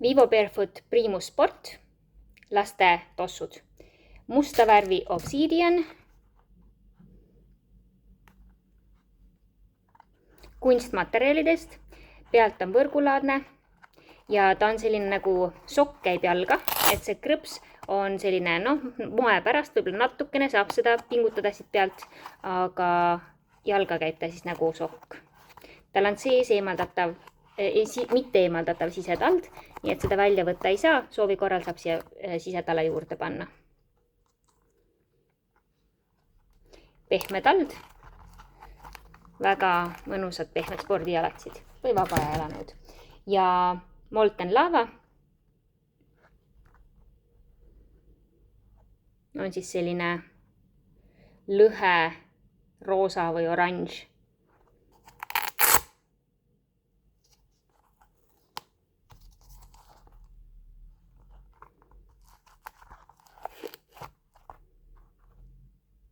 Vivo Barefoot Primus Sport, laste tossud. Musta värvi Obsidian, kunstmaterjalidest, pealt on võrgulaadne ja ta on selline nagu sokk käib jalga, et see krõps on selline, moe pärast võib-olla natukene saab seda pingutada siit pealt, aga jalga käib ta siis nagu sokk. Tal on sees eemaldatav, mitte eemaldatav sisetald, nii et seda välja võtta ei saa, soovi korral saab siia sisetala juurde panna. Pehme tald, väga mõnusad pehmed spordijalatsid või vabajalanõud. Ja Molten Lava on siis selline lõhe roosa või oranž